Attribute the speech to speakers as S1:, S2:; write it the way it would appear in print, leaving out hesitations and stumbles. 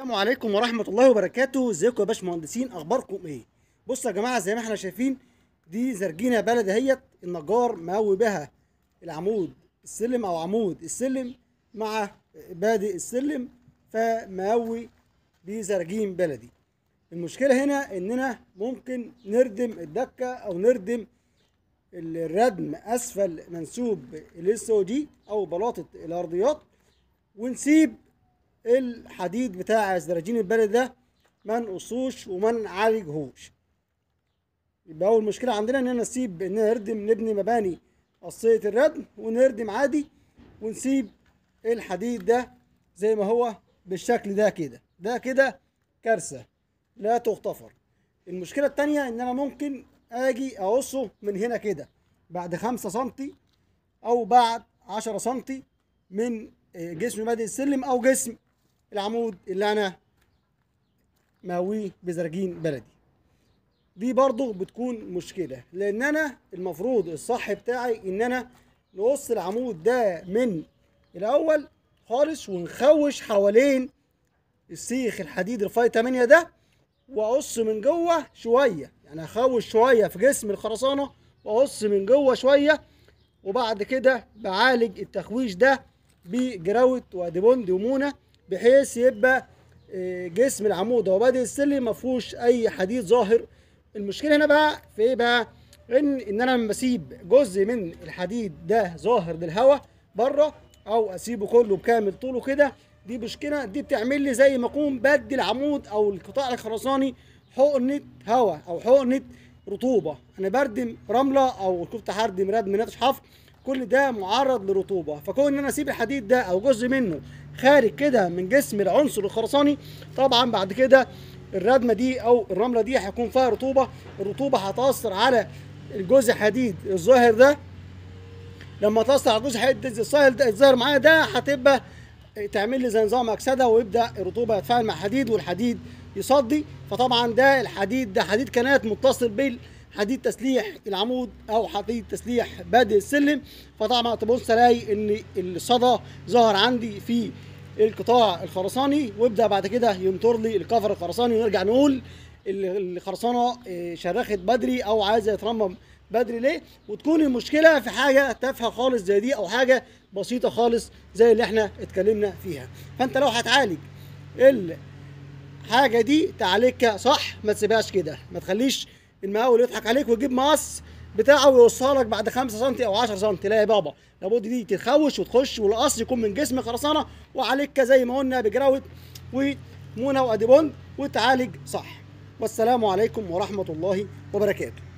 S1: السلام عليكم ورحمة الله وبركاته. ازيكم يا باشمهندسين، اخباركم ايه؟ بصوا يا جماعة، زي ما احنا شايفين دي زرجينة بلدي اهيت. النجار مقوي بها العمود السلم او عمود السلم مع بادئ السلم، فمقوي دي زرجين بلدي. المشكلة هنا اننا ممكن نردم الدكة او نردم الردم اسفل منسوب الاس او دي او بلاطة الارضيات، ونسيب الحديد بتاع الزراجين البلدي ده ما نقصوش وما نعالجهوش. يبقى اول مشكله عندنا اننا نسيب اننا نبني مباني قصيه الردم ونردم عادي، ونسيب الحديد ده زي ما هو بالشكل ده كده. ده كده كارثه لا تغتفر. المشكله التانيه ان انا ممكن اجي اقصه من هنا كده بعد 5 سنتي او بعد 10 سنتي من جسم بادئ السلم او جسم العمود اللي انا ماويه بزراجين بلدي. دي برضو بتكون مشكله، لان انا المفروض الصح بتاعي ان انا نقص العمود ده من الاول خالص ونخوش حوالين السيخ الحديد رفاي 8 ده، واقص من جوه شويه، يعني اخوش شويه في جسم الخرسانه واقص من جوه شويه، وبعد كده بعالج التخويش ده بجراوت واديبوند ومونه بحيث يبقى جسم العمود وبادئ السلم ما فيهوش اي حديد ظاهر. المشكله هنا بقى في ايه بقى؟ ان انا لما بسيب جزء من الحديد ده ظاهر للهواء بره او اسيبه كله بكامل طوله كده، دي مشكله. دي بتعمل لي زي ما اكون بدي العمود او القطاع الخرساني حقنه هواء او حقنه رطوبه. انا بردم رمله او كنت هردم ردم ناتش حفر، كل ده معرض لرطوبه. فكون ان انا اسيب الحديد ده او جزء منه خارج كده من جسم العنصر الخرساني، طبعا بعد كده الردمه دي او الرمله دي هيكون فيها رطوبه. الرطوبه هتاثر على الجزء الحديد الظاهر ده. لما تاثر على الجزء الحديد الظاهر معايا ده، هتبقى تعمل لي زي نظام اكسده، ويبدا الرطوبه يتفاعل مع الحديد والحديد يصدي. فطبعا ده الحديد ده حديد كانات متصل بالحديد تسليح العمود او حديد تسليح بادئ السلم. فطبعا تبص الاقي ان الصدى ظهر عندي في القطاع الخرساني، ويبدا بعد كده ينطر لي الكفر الخرساني، ونرجع نقول الخرسانه شرخت بدري او عايزه يترمم بدري ليه. وتكون المشكله في حاجه تافهه خالص زي دي او حاجه بسيطه خالص زي اللي احنا اتكلمنا فيها. فانت لو هتعالج الحاجه دي تعالجها صح، ما تسيبهاش كده. ما تخليش المقاول يضحك عليك ويجيب مقص بتاعه ويوصلها لك بعد 5 سم او 10 سم. لا يا بابا، لابد دي تتخوش وتخش، والقص يكون من جسم خرسانه، وعليك زي ما قلنا بجراوت ومونه واديبوند، وتعالج صح. والسلام عليكم ورحمه الله وبركاته.